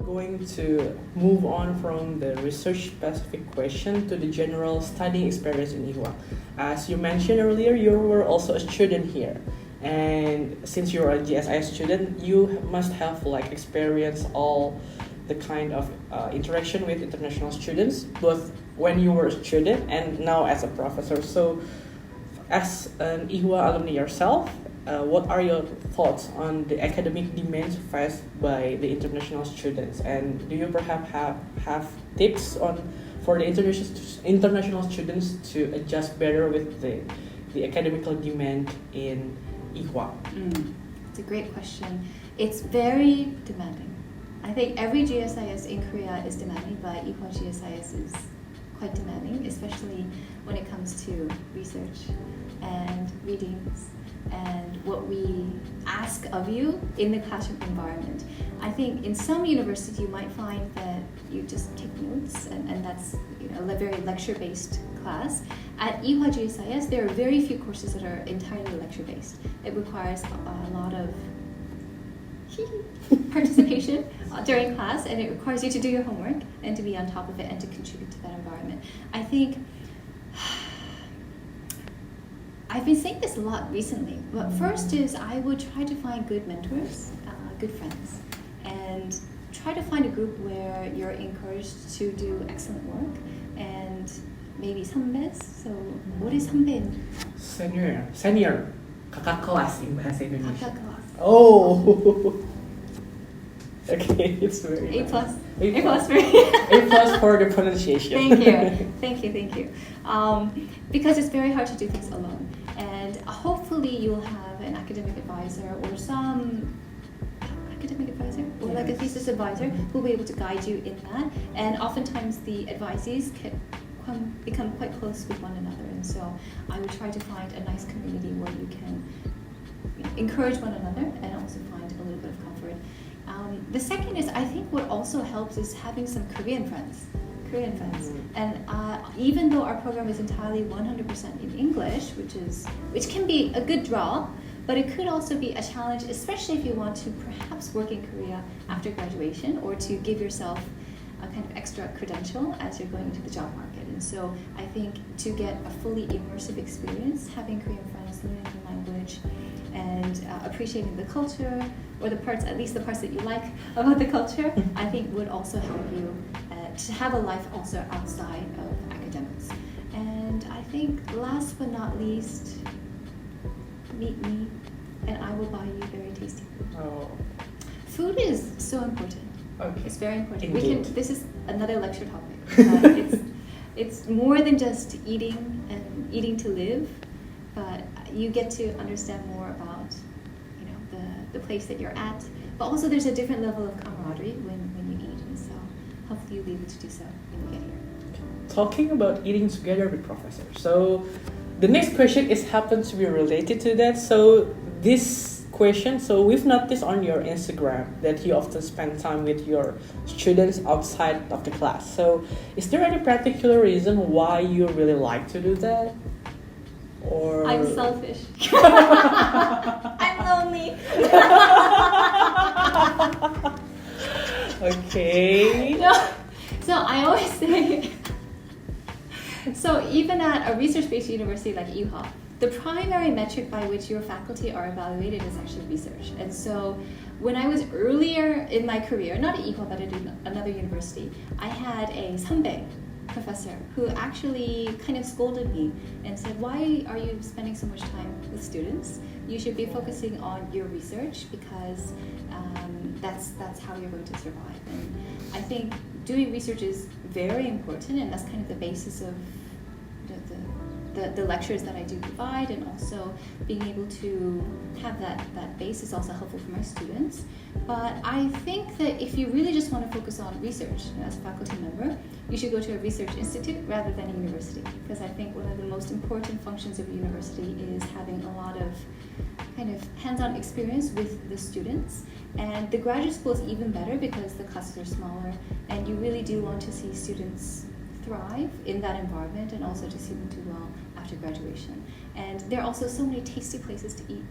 going to move on from the research-specific question to the general studying experience in Ewha. As you mentioned earlier, you were also a student here. And since you're a GSIS student, you must have experienced all the kind of interaction with international students, both when you were a student and now as a professor. So, as an Ewha alumni yourself, what are your thoughts on the academic demands faced by the international students? And do you perhaps have tips for the international students to adjust better with the academical demand in Ewha? It's a great question. It's very demanding. I think every GSIS in Korea is demanding, but Ewha GSIS is quite demanding, especially when it comes to research and readings and what we ask of you in the classroom environment. I think in some universities you might find that you just take notes and that's a very lecture-based class. At Ewha GSIS, there are very few courses that are entirely lecture-based. It requires a lot of participation during class, and it requires you to do your homework and to be on top of it and to contribute to that environment. I think I've been saying this a lot recently, but first is I would try to find good mentors, good friends, and try to find a group where you're encouraged to do excellent work, and maybe 선배s. So what is 선배? Senior. Kakak kelas in bahasa Indonesia. Kakak kelas. Oh. Okay, it's very A plus. nice. A plus for A plus for the pronunciation. Thank you. Because it's very hard to do things alone, and hopefully you'll have an academic advisor or some academic advisor or a thesis advisor who will be able to guide you in that. And oftentimes the advisees can become quite close with one another, and so I would try to find a nice community where you can encourage one another and also find a little bit of comfort. The second is, I think what also helps is having some Korean friends. And even though our program is entirely 100% in English, which can be a good draw, but it could also be a challenge, especially if you want to perhaps work in Korea after graduation or to give yourself a kind of extra credential as you're going into the job market. And so I think to get a fully immersive experience, having Korean friends, learning the language, and appreciating the culture, or at least the parts that you like about the culture, I think would also help you to have a life also outside of academics. And I think last but not least, meet me and I will buy you very tasty food. Oh. Food is so important. Okay. It's very important. Indeed. This is another lecture topic. It's more than just eating and eating to live, but you get to understand more about the place that you're at. But also there's a different level of camaraderie when you eat, and so hopefully you'll be able to do so when you get here. Talking about eating together with Professor. So the next question happens to be related to that. So this question, so we've noticed on your Instagram that you often spend time with your students outside of the class. So is there any particular reason why you really like to do that? Or I'm selfish. I'm lonely. Okay. No. So I always say, so even at a research-based university like Ewha, the primary metric by which your faculty are evaluated is actually research. And so when I was earlier in my career, not at Ewha but at another university, I had a 선배 professor who actually kind of scolded me and said, why are you spending so much time with students? You should be focusing on your research because that's how you're going to survive. And I think doing research is very important, and that's kind of the basis of the lectures that I do provide, and also being able to have that base is also helpful for my students. But I think that if you really just want to focus on research as a faculty member, you should go to a research institute rather than a university, because I think one of the most important functions of a university is having a lot of kind of hands-on experience with the students. And the graduate school is even better because the classes are smaller, and you really do want to see students thrive in that environment and also to see them do well after graduation. And there are also so many tasty places to eat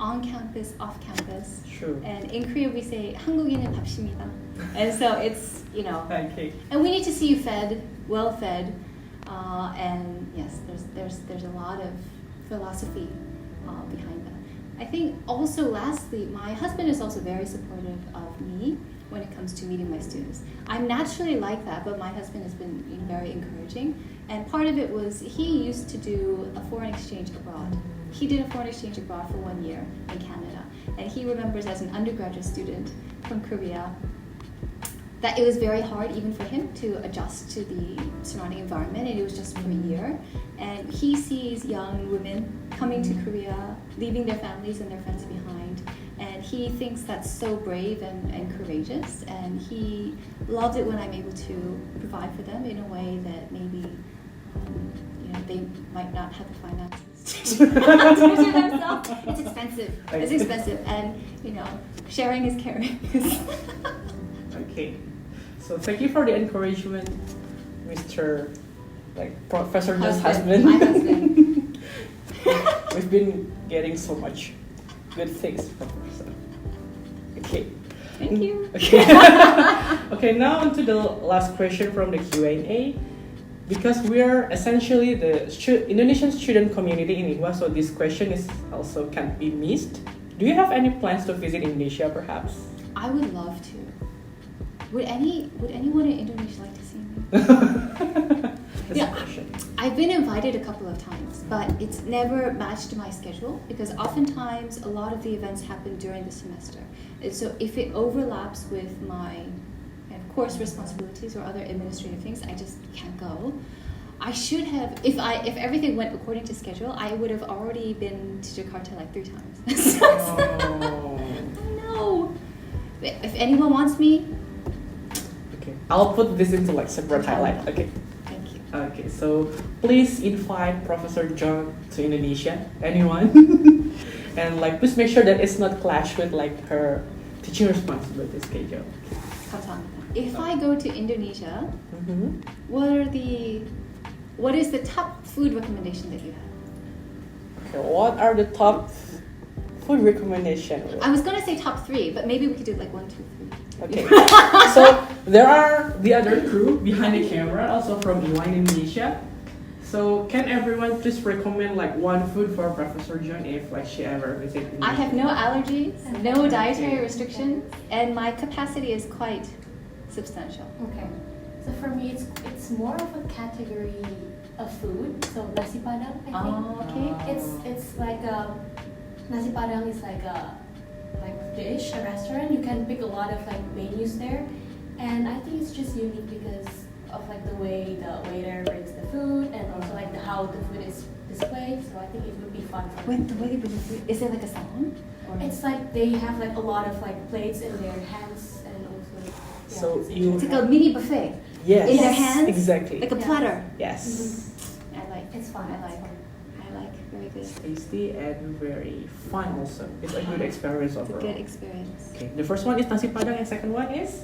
on campus, off campus. True. And in Korea we say 한국인은 밥심이다. And so it's, Okay. and we need to see you fed, well fed. And yes, there's a lot of philosophy behind that. I think also lastly, my husband is also very supportive of me when it comes to meeting my students. I'm naturally like that, but my husband has been very encouraging. And part of it was he used to do a foreign exchange abroad. He did a foreign exchange abroad for 1 year in Canada. And he remembers as an undergraduate student from Korea that it was very hard even for him to adjust to the surrounding environment, and it was just for a year. And he sees young women coming to Korea, leaving their families and their friends behind, and he thinks that's so brave and courageous, and he loves it when I'm able to provide for them in a way that maybe they might not have the finances to do themselves. It's expensive. It's expensive, and sharing is caring. Okay. So thank you for the encouragement, Mr. Professor Jun's husband. My husband. We've been getting so much good things from Professor. Okay. Thank you. Okay. Okay, now on to the last question from the Q&A. Because we are essentially the Indonesian student community in Ewha, so this question is also can't be missed. Do you have any plans to visit Indonesia, perhaps? I would love to. Would anyone in Indonesia like to see me? That's a question. I've been invited a couple of times, but it's never matched my schedule because oftentimes a lot of the events happen during the semester. And so if it overlaps with my course responsibilities or other administrative things, I just can't go. I should have, if everything went according to schedule, I would have already been to Jakarta like 3 times. Oh. No. If anyone wants me, Okay, I'll put this into separate highlight. Okay. thank you. Okay, so please invite Professor Jun to Indonesia. Anyone? And please make sure that it's not clash with her teaching responsibility schedule. 감사합니다. If I go to Indonesia, what is the top food recommendation that you have? Okay, what are the top food recommendations? I was gonna say top 3, but maybe we could do 1, 2, 3. Okay, so there are the other crew behind the camera, also from Ewhain Indonesia. So can everyone please recommend one food for Professor Jun if she ever visit Indonesia? I have no allergies, no dietary restrictions, and my capacity is quite substantial. Okay, so for me it's more of a category of food. So nasi padang, I think. Oh, okay. It's like nasi padang is like a dish, a restaurant. You can pick a lot of menus there, and I think it's just unique because of the way the waiter brings the food and also how the food is displayed. So I think it would be fun for Wait, the way they bring the food, is it like a salon? Or? It's they have a lot of plates in their hands and also. Yeah, So it's like a mini buffet. Yes. In their hands? Exactly. Like a platter. Yes. I like. It's fun. I like. Very good. Tasty and very fun also. It's a good experience It's a overall. good experience. Okay, the first one is nasi padang and second one is?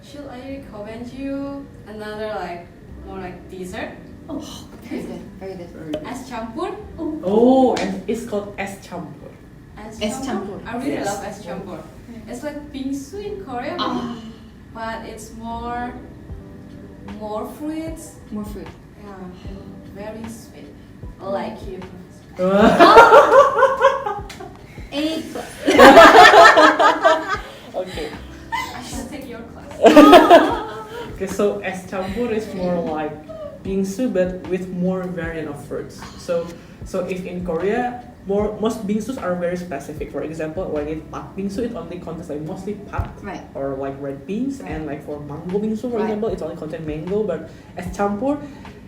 Should I recommend you another more dessert? Oh, very good. Very good. Es campur. Oh, and it's called es campur. Es campur. I really Yes. love es campur. It's like bingsu in Korea, but it's more fruits. More fruit. Yeah, and very sweet. Like you. A+. Okay. I should take your class. Okay, so es campur is more like bingsu but with more variant of fruits. So if in Korea, most bingsus are very specific. For example, when it's pak bingsu, it only contains mostly pak Right. or red beans, Right. and for mango bingsu, for Right. example, it only contains mango. But es campur,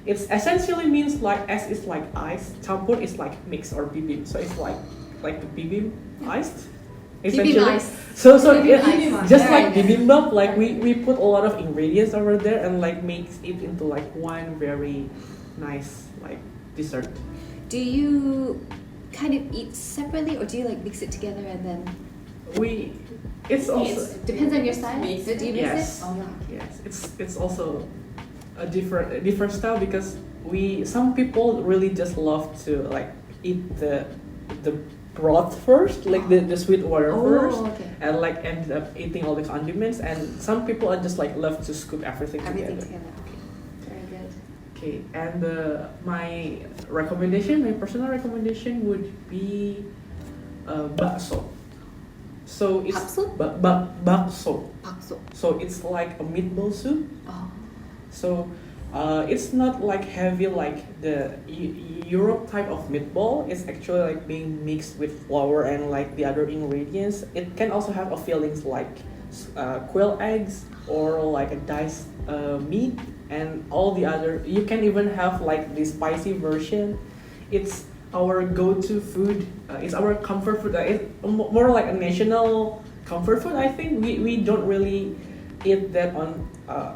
it essentially means es is like ice, campur is like mix or bibim. So it's like the bibim iced. Bibim ice. So Bibim it, ice. just Very like good. bibimbap, we put a lot of ingredients over there and makes it into one very nice dessert. Do you kind of eat separately, or do you mix it together and then? It's also Depends on your style. Mix Do you mix Yes. it? Oh yeah. yes, it's also a different style because some people really just love to eat the broth first, like the sweet water first, okay. and like ended up eating all the condiments. And some people are just like love to scoop everything Everything together. together. Okay. Very good. Okay, and my personal recommendation would be bakso. So it's Bakso? bakso. Bakso. So it's like a meatball soup. Oh. So it's not like heavy like the Europe type of meatball. It's actually like being mixed with flour and like the other ingredients. It can also have a fillings like quail eggs or like a diced meat and all the other. You can even have like the spicy version. It's our go-to food. It's our comfort food. It's more like a national comfort food. I think we don't really eat that on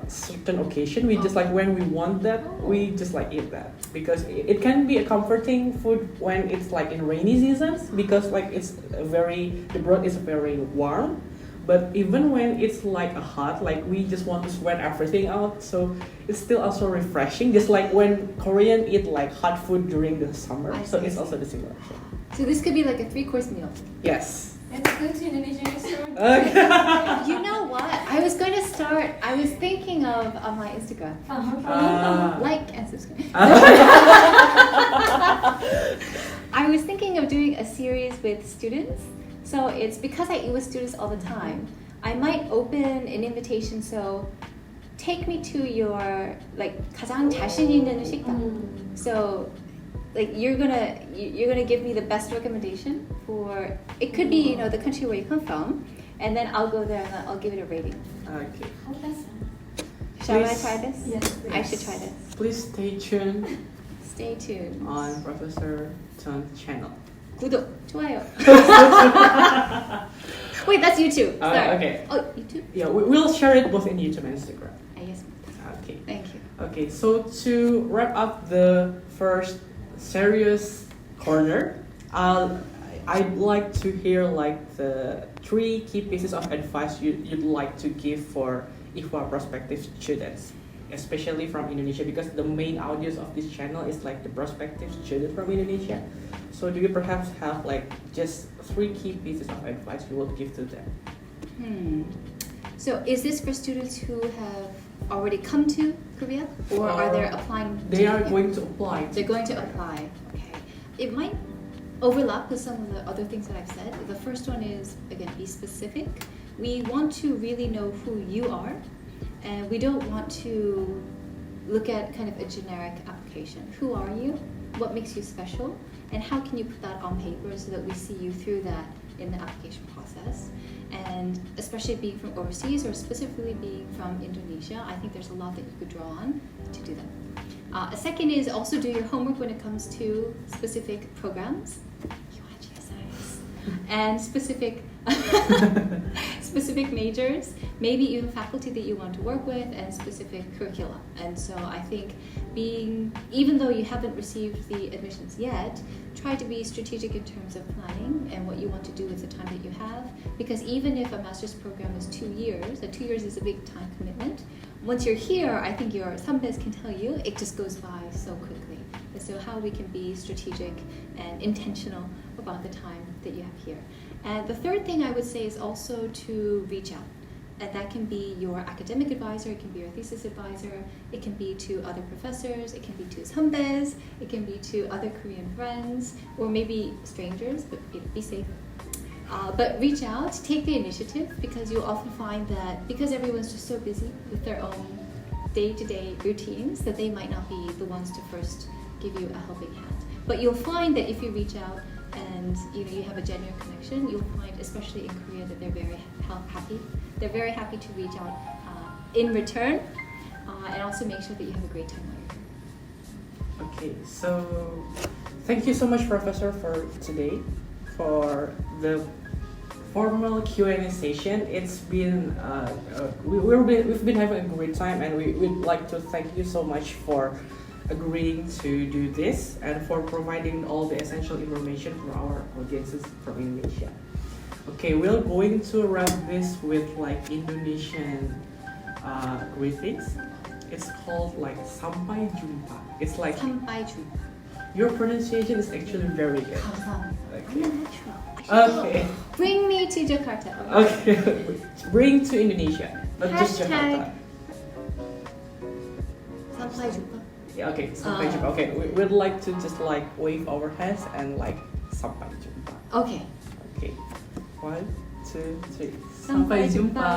certain occasion. We just like when we want that, we just like eat that because it can be a comforting food when it's like in rainy seasons because like the broth is very warm. But even when it's like a hot, like we just want to sweat everything out, so it's still also refreshing. Just like when Korean eat like hot food during the summer, so it's also the similar. So this could be like a 3-course meal. Yes. Let's go to Indonesian restaurant. You know what? I was thinking of on my Instagram. Like and subscribe. I was thinking of doing a series with students. So it's because I eat with students all the time. I might open an invitation. So take me to your like 가장 자신 있는 식당. So like you're gonna give me the best recommendation for it could be the country where you come from, and then I'll go there and I'll give it a rating. Okay. Oh, that's Shall Please. I try this? Yes, I should try this. Please stay tuned Stay tuned. on Professor Jun's channel. 구독, 좋아요. Wait, that's YouTube. Sorry. Okay. Oh, YouTube? Yeah, we'll share it both in YouTube and Instagram. 알겠습니다. Okay. Thank you. Okay, so to wrap up the first serious corner, I'd like to hear like the 3 key pieces of advice you'd like to give for Ewha prospective students, especially from Indonesia, because the main audience of this channel is like the prospective student from Indonesia. So do you perhaps have like just 3 key pieces of advice you would give to them? So is this for students who have already come to Korea, or are they applying? They are going to apply. They're going to apply. Okay. It might overlap with some of the other things that I've said. The first one is, again, be specific. We want to really know who you are, and we don't want to look at kind of a generic application. Who are you? What makes you special? And how can you put that on paper so that we see you through that in the application process? And especially being from overseas, or specifically being from Indonesia, I think there's a lot that you could draw on to do that. A second is also do your homework when it comes to specific programs, GSIS, and specific specific majors, maybe even faculty that you want to work with, and specific curricula. And so I think even though you haven't received the admissions yet, try to be strategic in terms of planning and what you want to do with the time that you have. Because even if a master's program is 2 years, and 2 years is a big time commitment, once you're here, I think your sunbiz can tell you, it just goes by so quickly. And so how we can be strategic and intentional about the time that you have here. And the third thing I would say is also to reach out. And that can be your academic advisor, it can be your thesis advisor, it can be to other professors, it can be to sunbiz, it can be to other Korean friends, or maybe strangers, but be safe. But reach out, take the initiative, because you'll often find that because everyone's just so busy with their own day-to-day routines, that they might not be the ones to first give you a helping hand. But you'll find that if you reach out and you have a genuine connection, you'll find, especially in Korea, that they're very happy. They're very happy to reach out in return, and also make sure that you have a great time while you're here. Okay, so thank you so much, Professor, for today, for the formal Q&A session. It's been we've been having a great time, and we'd like to thank you so much for agreeing to do this and for providing all the essential information for our audiences from Indonesia. Okay, we're going to wrap this with like Indonesian greetings. It's called like sampai jumpa. It's like Sampai jumpa. Your pronunciation is actually very good. 감사합니다. I'm Okay. a natural. Okay. Bring me to Jakarta. Okay. Bring to Indonesia, not just Hashtag. Jakarta. sampai jumpa. Yeah, okay. Sampai jumpa. Okay, we'd like to just like wave our hands and like sampai jumpa. Okay. Okay. 1, 2, 3. Sampai Sampai jumpa. jumpa.